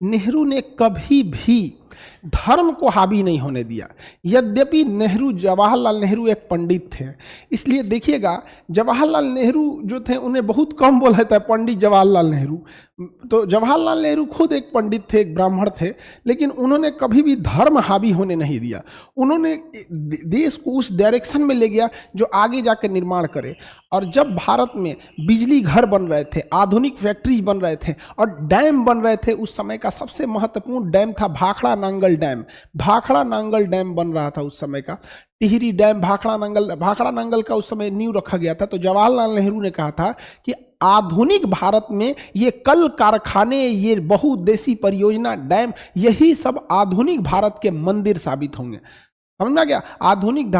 नेहरू ने कभी भी धर्म को हावी नहीं होने दिया। यद्यपि नेहरू, जवाहरलाल नेहरू एक पंडित थे, इसलिए देखिएगा जवाहरलाल नेहरू जो थे उन्हें बहुत कम बोला जाता है पंडित जवाहरलाल नेहरू। तो जवाहरलाल नेहरू खुद एक पंडित थे, एक ब्राह्मण थे, लेकिन उन्होंने कभी भी धर्म हावी होने नहीं दिया। उन्होंने देश को उस डायरेक्शन में ले गया जो आगे जाकर निर्माण करे। और जब भारत में बिजली घर बन रहे थे, आधुनिक फैक्ट्रीज बन रहे थे और डैम बन रहे थे, उस समय का सबसे महत्वपूर्ण डैम था भाखड़ा नांगल डैम। भाखड़ा नांगल डैम बन रहा था उस समय का, टिहरी डैम, भाखड़ा नांगल का उस समय नींव रखा गया था। तो जवाहरलाल नेहरू ने कहा था कि आधुनिक भारत में ये कल कारखाने, ये बहुउद्देशीय परियोजना, डैम, यही सब आधुनिक भारत के मंदिर साबित होंगे। समझ में आ गया? आधुनिक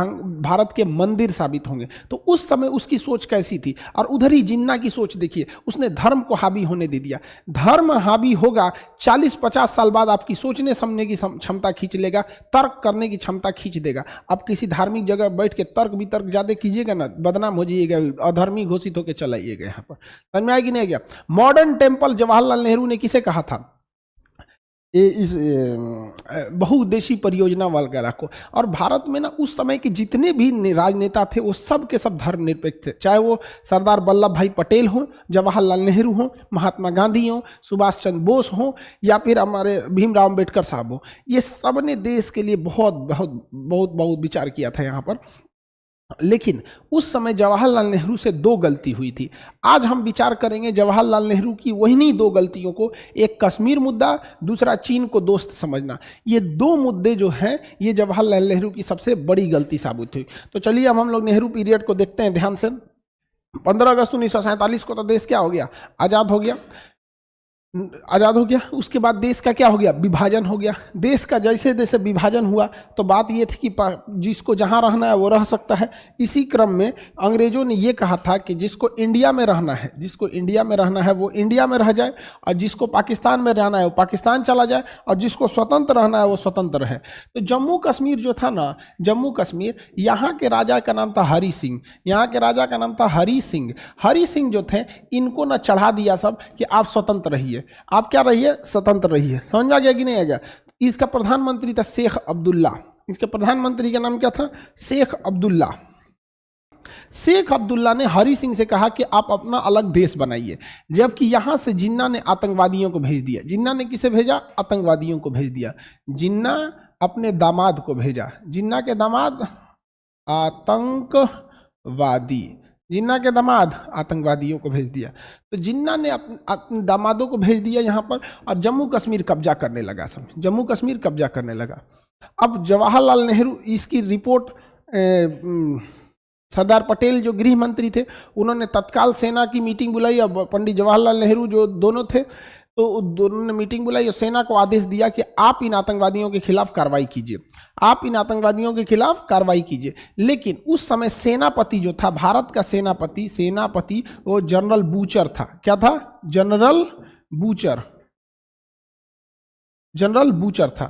भारत के मंदिर साबित होंगे। तो उस समय उसकी सोच कैसी थी। और उधर ही जिन्ना की सोच देखिए, उसने धर्म को हावी होने दे दिया। धर्म हावी होगा 40-50 साल बाद आपकी सोचने समझने की क्षमता खींच लेगा, तर्क करने की क्षमता खींच देगा। आप किसी धार्मिक जगह बैठ के तर्क वितर्क ज्यादा कीजिएगा ना, बदनाम हो जाइएगा, अधर्मी घोषित होकर चलाइएगा। यहाँ पर समझ में आएगी नहीं गया? मॉडर्न टेम्पल जवाहरलाल नेहरू ने किसे कहा था? इस बहुउद्देशीय परियोजना वगैरह को। और भारत में ना उस समय के जितने भी राजनेता थे वो सब के सब धर्मनिरपेक्ष थे, चाहे वो सरदार वल्लभ भाई पटेल हों, जवाहरलाल नेहरू हों, महात्मा गांधी हों, सुभाष चंद्र बोस हों, या फिर हमारे भीमराव अम्बेडकर साहब हों। ये सब ने देश के लिए बहुत बहुत बहुत बहुत विचार किया था यहाँ पर। लेकिन उस समय जवाहरलाल नेहरू से 2 गलती हुई थी। आज हम विचार करेंगे जवाहरलाल नेहरू की वही 2 गलतियों को, एक कश्मीर मुद्दा, दूसरा चीन को दोस्त समझना। ये 2 मुद्दे जो हैं ये जवाहरलाल नेहरू की सबसे बड़ी गलती साबित हुई। तो चलिए अब हम लोग नेहरू पीरियड को देखते हैं ध्यान से। 15 अगस्त 1947 को तो देश क्या हो गया? आज़ाद हो गया। आज़ाद हो गया। उसके बाद देश का क्या हो गया? विभाजन हो गया। देश का जैसे जैसे विभाजन हुआ तो बात ये थी कि जिसको जहाँ रहना है वो रह सकता है। इसी क्रम में अंग्रेजों ने ये कहा था कि जिसको इंडिया में रहना है, जिसको इंडिया में रहना है वो इंडिया में रह जाए, और जिसको पाकिस्तान में रहना है वो पाकिस्तान चला जाए, और जिसको स्वतंत्र रहना है वो स्वतंत्र रहे। तो जम्मू कश्मीर जो था ना, जम्मू कश्मीर, यहाँ के राजा का नाम था हरि सिंह। यहाँ के राजा का नाम था हरि सिंह। हरि सिंह जो थे इनको ना चढ़ा दिया सब कि आप स्वतंत्र रहिए, आप क्या रहिए? स्वतंत्र रहिए। समझ आ गया कि नहीं आ गया? इसका प्रधानमंत्री था शेख अब्दुल्ला। इसके प्रधानमंत्री का नाम क्या था? शेख अब्दुल्ला। शेख अब्दुल्ला ने हरि सिंह से कहा कि आप अपना अलग देश बनाइए, जबकि यहां से जिन्ना ने आतंकवादियों को भेज दिया। जिन्ना ने किसे भेजा? आतंकवादियों को भेज दिया। जिन्ना अपने दामाद को भेजा। जिन्ना के दामाद आतंकवादी, जिन्ना के दामाद आतंकवादियों को भेज दिया। तो जिन्ना ने अपने दामादों को भेज दिया यहाँ पर, और जम्मू कश्मीर कब्जा करने लगा। सब जम्मू कश्मीर कब्जा करने लगा। अब जवाहरलाल नेहरू, इसकी रिपोर्ट सरदार पटेल जो गृह मंत्री थे उन्होंने तत्काल सेना की मीटिंग बुलाई। अब पंडित जवाहरलाल नेहरू जो दोनों थे, तो दोनों ने मीटिंग बुलाई और सेना को आदेश दिया कि आप इन आतंकवादियों के खिलाफ कार्रवाई कीजिए, आप इन आतंकवादियों के खिलाफ कार्रवाई कीजिए। लेकिन उस समय सेनापति जो था, भारत का सेनापति वो जनरल बूचर था। क्या था? जनरल बूचर था।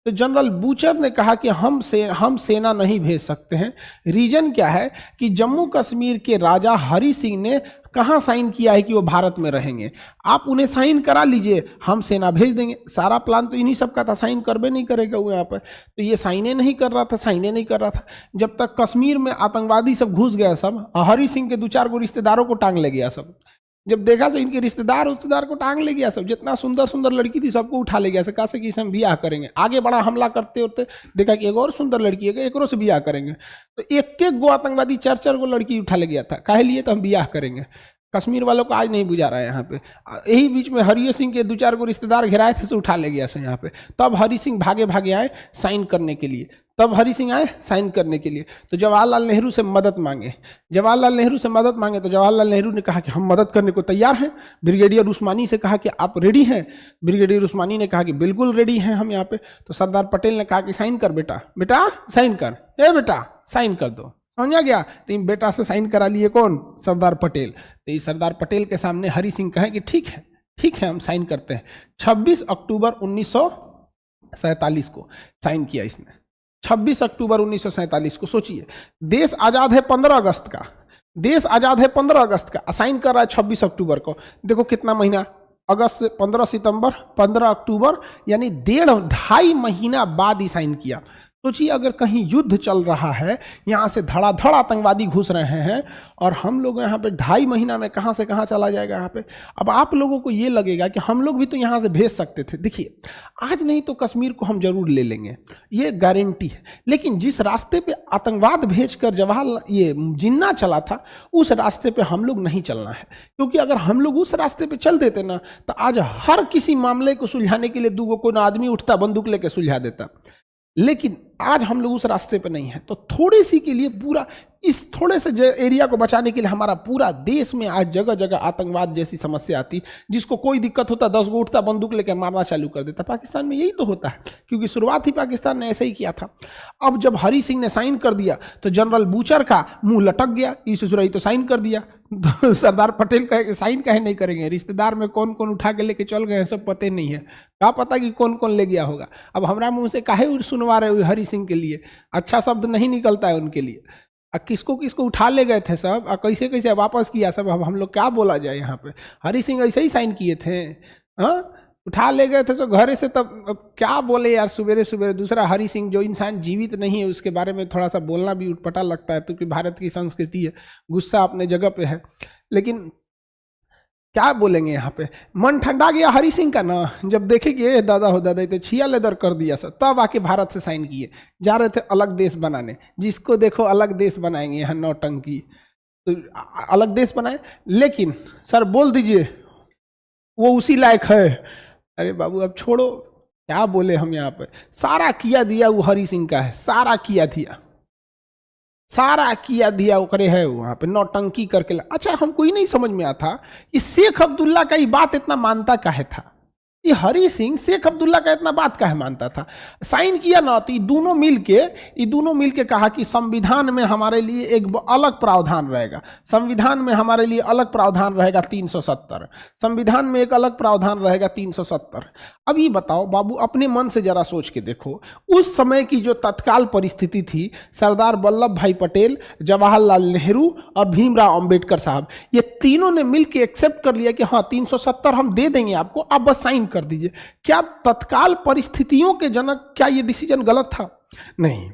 तो जनरल बूचर ने कहा कि हम सेना नहीं भेज सकते हैं। रीजन क्या है कि जम्मू कश्मीर के राजा हरि सिंह ने कहाँ साइन किया है कि वो भारत में रहेंगे, आप उन्हें साइन करा लीजिए, हम सेना भेज देंगे। सारा प्लान तो इन्हीं सब का था, साइन करबे नहीं करेगा वो यहाँ पर। तो ये साइने नहीं कर रहा था। जब तक कश्मीर में आतंकवादी सब घुस गया सब, हरि सिंह के 2-4 गो रिश्तेदारों को टांग ले गया सब। जब देखा तो इनके रिश्तेदार को टांग ले गया सब। जितना सुंदर सुंदर लड़की थी सबको उठा ले गया। कहा से कि इसे हम बियाह करेंगे। आगे बड़ा हमला करते होते देखा कि एक और सुंदर लड़की है, एकरो से बियाह करेंगे। तो एक गो आतंकवादी 4-4 गो लड़की उठा ले गया था। काहे लिए? तो हम बियाह करेंगे। कश्मीर वालों को आज नहीं बुझा रहा है यहाँ पे। यही बीच में हरि सिंह के 2-4 गो रिश्तेदार घेराए थे, से उठा ले गया से यहाँ पे। तब हरि सिंह भागे आए साइन करने के लिए। तो जवाहरलाल नेहरू से मदद मांगे। तो जवाहरलाल नेहरू ने कहा कि हम मदद करने को तैयार हैं। ब्रिगेडियर उस्मानी से कहा कि आप रेडी हैं? ब्रिगेडियर उस्मानी ने कहा कि बिल्कुल रेडी हैं हम यहाँ पे। तो सरदार पटेल ने कहा कि साइन कर बेटा साइन कर, बेटा साइन कर दो। समझ आ गया? तो इन बेटा से साइन करा लिए कौन? सरदार पटेल। तो इस सरदार पटेल के सामने हरि सिंह कहे कि ठीक है हम साइन करते हैं। 26 अक्टूबर 1947 को साइन किया इसने। 26 अक्टूबर 1947 को। सोचिए, देश आज़ाद है 15 अगस्त का, साइन कर रहा है 26 अक्टूबर को। देखो कितना महीना, अगस्त से 15 सितंबर 15 अक्टूबर, यानी 1.5 महीना बाद ही साइन किया। सोचिए अगर कहीं युद्ध चल रहा है, यहाँ से धड़ाधड़ आतंकवादी घुस रहे हैं और हम लोग यहाँ पे 2.5 महीना में कहाँ से कहाँ चला जाएगा यहाँ पे। अब आप लोगों को ये लगेगा कि हम लोग भी तो यहाँ से भेज सकते थे। देखिए आज नहीं तो कश्मीर को हम जरूर ले लेंगे, ये गारंटी है, लेकिन जिस रास्ते पे आतंकवाद भेजकर जवाहरलाल ये जिन्ना चला था, उस रास्ते पे हम लोग नहीं चलना है। क्योंकि अगर हम लोग उस रास्ते पे चल देते ना, तो आज हर किसी मामले को सुलझाने के लिए दूगो कोई आदमी उठता, बंदूक लेके सुलझा देता। लेकिन आज हम लोग उस रास्ते पे नहीं है, तो थोड़ी सी के लिए पूरा इस थोड़े से एरिया को बचाने के लिए हमारा पूरा देश में आज जगह जगह आतंकवाद जैसी समस्या आती, जिसको कोई दिक्कत होता 10 गो उठता, बंदूक लेकर मारना चालू कर देता। पाकिस्तान में यही तो होता है, क्योंकि शुरुआत ही पाकिस्तान ने ऐसे ही किया था। अब जब हरि सिंह ने साइन कर दिया तो जनरल बूचर का मुंह लटक गया, ईश्वरई तो साइन कर दिया, तो सरदार पटेल कहे साइन कहे नहीं करेंगे, रिश्तेदार में कौन कौन उठा के लेके चल गए सब पते नहीं है, क्या पता कि कौन कौन ले गया होगा। अब हमारा मुंह से काहे सुनवा रहे हो हरि सिंह के लिए, अच्छा शब्द नहीं निकलता है उनके लिए। किसको किसको उठा ले गए थे सब, कैसे कैसे वापस किया सब, अब हम लोग क्या बोला जाए यहाँ पे। हरि सिंह ऐसे ही साइन किए थे, हाँ उठा ले गए थे तो घरे से, तब अब क्या बोले यार सवेरे सवेरे। दूसरा हरि सिंह जो इंसान जीवित नहीं है उसके बारे में थोड़ा सा बोलना भी उटपटा लगता है, क्योंकि भारत की संस्कृति है, गुस्सा अपने जगह पे है, लेकिन क्या बोलेंगे यहाँ पे। मन ठंडा गया हरि सिंह का ना, जब देखेंगे दादा हो दादा तो छिया लेदर कर दिया सर, तब आके भारत से साइन किए। जा रहे थे अलग देश बनाने, जिसको देखो अलग देश बनाएंगे, यहाँ नौटंकी, तो अलग देश बनाए। लेकिन सर बोल दीजिए वो उसी लायक है। अरे बाबू अब छोड़ो, क्या बोले हम यहाँ पे। सारा किया दिया वो हरि सिंह का है, सारा किया दिया, सारा किया दिया ओकरे है वहां पे नौटंकी करके। अच्छा हमको ही नहीं समझ में आता कि शेख अब्दुल्ला का ये बात इतना मानता काहे था, ये हरि सिंह शेख अब्दुल्ला का इतना बात काहे मानता था। साइन किया ना तो ये दोनों मिलके कहा कि संविधान में हमारे लिए एक अलग प्रावधान रहेगा, संविधान में हमारे लिए अलग प्रावधान रहेगा 370, संविधान में एक अलग प्रावधान रहेगा 370। अब ये बताओ बाबू, अपने मन से जरा सोच के देखो, उस समय की जो तत्काल परिस्थिति थी, सरदार वल्लभ भाई पटेल, जवाहरलाल नेहरू और भीमराव अंबेडकर साहब, ये तीनों ने मिलकर एक्सेप्ट कर लिया कि हाँ 370 हम दे देंगे आपको, आप बस साइन कर दीजिए। क्या तत्काल परिस्थितियों के जनक क्या ये डिसीजन गलत था? नहीं।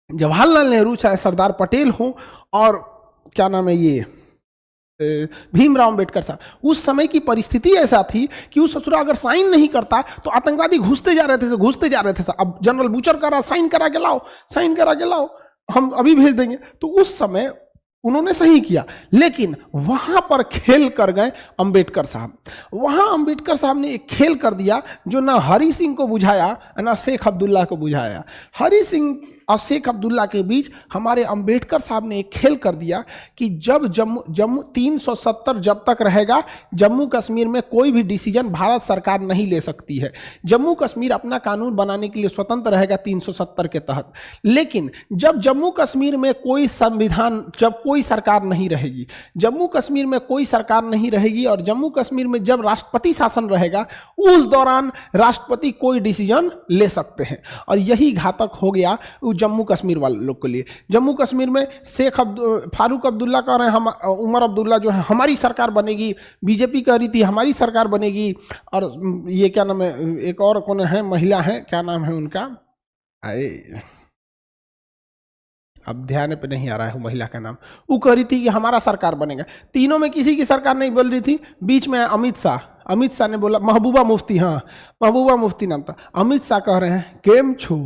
जवाहरलाल नेहरू चाहे सरदार पटेल हो और क्या नाम है ये भीमराव अंबेडकर साहब, उस समय की परिस्थिति ऐसा थी कि उस ससुरा अगर साइन नहीं करता तो आतंकवादी घुसते जा रहे थे। अब जनरल बूचर करा साइन करा के लाओ, हम अभी भेज देंगे। तो उस समय उन्होंने सही किया, लेकिन वहां पर खेल कर गए अंबेडकर साहब। वहां अंबेडकर साहब ने एक खेल कर दिया जो ना हरि सिंह को बुझाया ना शेख अब्दुल्ला को बुझाया। हरि सिंह और शेख अब्दुल्ला के बीच हमारे अंबेडकर साहब ने एक खेल कर दिया कि जब जम्मू 370 जब तक रहेगा, जम्मू कश्मीर में कोई भी डिसीजन भारत सरकार नहीं ले सकती है। जम्मू कश्मीर अपना कानून बनाने के लिए स्वतंत्र रहेगा 370 के तहत। लेकिन जब जम्मू कश्मीर में कोई संविधान, जब कोई सरकार नहीं रहेगी, जम्मू कश्मीर में कोई सरकार नहीं रहेगी और जम्मू कश्मीर में जब राष्ट्रपति शासन रहेगा, उस दौरान राष्ट्रपति कोई डिसीजन ले सकते हैं। और यही घातक हो गया जम्मू कश्मीर वाले लोग के लिए। जम्मू कश्मीर में फारूक अब्दुल्ला कह रहे हैं, हम उमर अब्दुल्ला जो है हमारी सरकार बनेगी, बीजेपी कह रही थी हमारी सरकार बनेगी, और ये क्या नाम है, एक और कौन है महिला है, क्या नाम है उनका, अब ध्यान पे नहीं आ रहा है महिला का नाम, वो कह रही थी कि हमारा सरकार बनेगा। तीनों में किसी की सरकार नहीं बोल रही थी। बीच में अमित शाह ने बोला, महबूबा मुफ्ती, हाँ महबूबा मुफ्ती नाम था। अमित शाह कह रहे हैं केम छो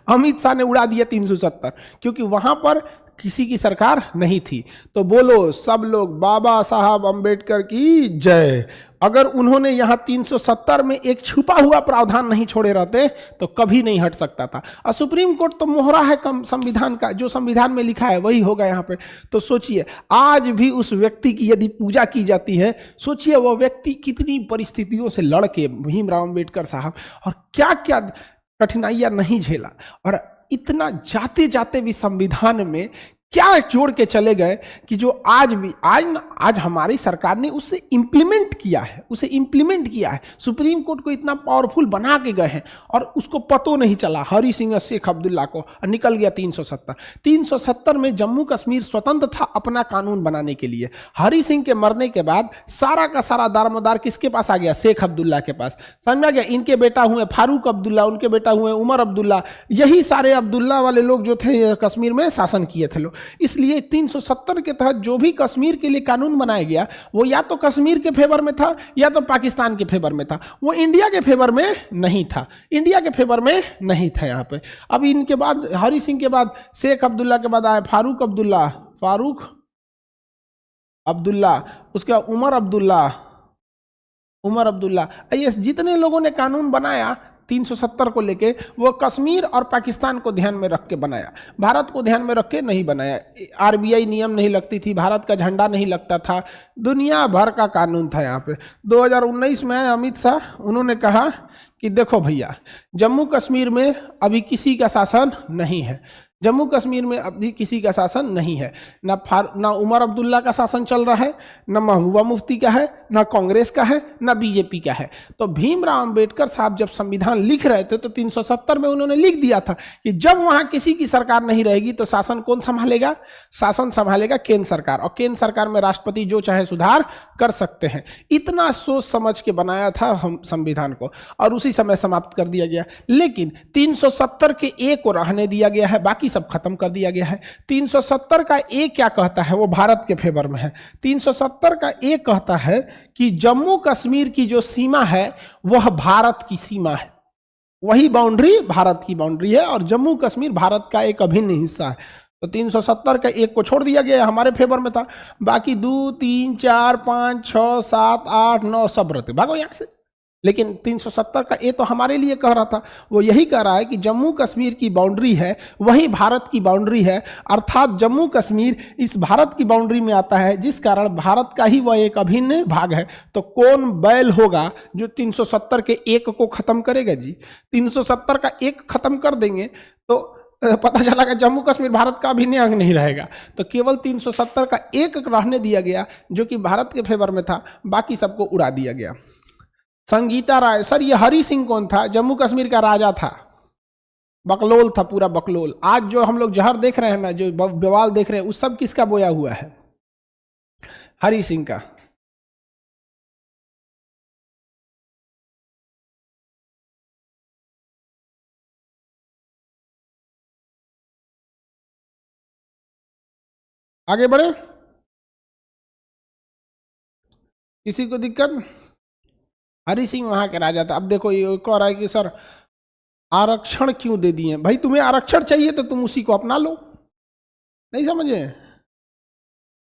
अमित शाह ने उड़ा दिया 370, क्योंकि वहां पर किसी की सरकार नहीं थी। तो बोलो सब लोग बाबा साहब अंबेडकर की जय। अगर उन्होंने यहां 370 में एक छुपा हुआ प्रावधान नहीं छोड़े रहते तो कभी नहीं हट सकता था। और सुप्रीम कोर्ट तो मोहरा है संविधान का, जो संविधान में लिखा है वही होगा यहाँ पे। तो सोचिए आज भी उस व्यक्ति की यदि पूजा की जाती है, सोचिए वो व्यक्ति कितनी परिस्थितियों से लड़के, भीमराव अंबेडकर साहब, और क्या क्या कठिनाइयां नहीं झेला। और इतना जाते जाते भी संविधान में क्या जोड़ के चले गए कि जो आज भी आज हमारी सरकार ने उसे इंप्लीमेंट किया है, सुप्रीम कोर्ट को इतना पावरफुल बना के गए हैं और उसको पतो नहीं चला हरी सिंह और शेख अब्दुल्ला को, और निकल गया 370 में जम्मू कश्मीर स्वतंत्र था अपना कानून बनाने के लिए। हरी सिंह के मरने के बाद सारा का सारा दारोमदार किसके पास आ गया? शेख अब्दुल्ला के पास। समझ में गया? इनके बेटा हुए फारूक अब्दुल्ला, उनके बेटा हुए उमर अब्दुल्ला, यही सारे अब्दुल्ला वाले लोग जो थे कश्मीर में शासन किए थे लोग। इसलिए 370 के तहत जो भी कश्मीर के लिए कानून बनाया गया वो या तो कश्मीर के फेवर में था या तो पाकिस्तान के फेवर में था, वो इंडिया के फेवर में नहीं था, यहाँ पे। अब इनके बाद हरी सिंह के बाद शेख अब्दुल्ला के बाद आए फारूक अब्दुल्ला, उसके बाद उमर अब्दुल्ला। ये जितने लोगों ने कानून बनाया 370 को लेके, वो कश्मीर और पाकिस्तान को ध्यान में रख के बनाया, भारत को ध्यान में रख के नहीं बनाया। आरबीआई नियम नहीं लगती थी, भारत का झंडा नहीं लगता था, दुनिया भर का कानून था यहाँ पे। 2019 में अमित शाह उन्होंने कहा कि देखो भैया, जम्मू कश्मीर में अभी किसी का शासन नहीं है, जम्मू कश्मीर में अभी किसी का शासन नहीं है, ना उमर अब्दुल्ला का शासन चल रहा है, ना महबूबा मुफ्ती का है, ना कांग्रेस का है, ना बीजेपी का है। तो भीमराव अंबेडकर साहब जब संविधान लिख रहे थे तो 370 में उन्होंने लिख दिया था कि जब वहां किसी की सरकार नहीं रहेगी तो शासन कौन संभालेगा? शासन संभालेगा केंद्र सरकार, और केंद्र सरकार में राष्ट्रपति जो चाहे सुधार कर सकते हैं। इतना सोच समझ के बनाया था हम संविधान को, और उसी समय समाप्त कर दिया गया। लेकिन 370 के ए को रहने दिया गया है, बाकी सब खत्म कर दिया गया है। 370 का ए क्या कहता है? वो भारत के फेवर में है। 370 का ए कहता है कि जम्मू कश्मीर की जो सीमा है वह भारत की सीमा है, वही बाउंड्री भारत की बाउंड्री है, और जम्मू कश्मीर भारत का एक अभिन्न हिस्सा है। तो 370 का एक को छोड़ दिया गया, हमारे फेवर में था। बाकी 2, 3, 4, 5, 6, 7, 8, 9 सब रहते, भागो यहां से। लेकिन 370 का ए तो हमारे लिए कह रहा था, वो यही कह रहा है कि जम्मू कश्मीर की बाउंड्री है वही भारत की बाउंड्री है, अर्थात जम्मू कश्मीर इस भारत की बाउंड्री में आता है, जिस कारण भारत का ही वह एक अभिन्न भाग है। तो कौन बैल होगा जो 370 के एक को खत्म करेगा जी? 370 का एक खत्म कर देंगे तो पता चला कि जम्मू कश्मीर भारत का अभिन्न अंग नहीं रहेगा। तो केवल 370 का एक रहने दिया गया जो कि भारत के फेवर में था, बाकी सबको उड़ा दिया गया। संगीता राय, सर ये हरी सिंह कौन था? जम्मू कश्मीर का राजा था, बकलोल था, पूरा बकलोल। आज जो हम लोग जहर देख रहे हैं ना, जो बवाल देख रहे हैं, उस सब किसका बोया हुआ है? हरी सिंह का। आगे बढ़े, किसी को दिक्कत? हरी सिंह वहां के राजा था। अब देखो ये कह रहा है कि सर आरक्षण क्यों दे दिए? भाई तुम्हें आरक्षण चाहिए तो तुम उसी को अपना लो, नहीं समझे?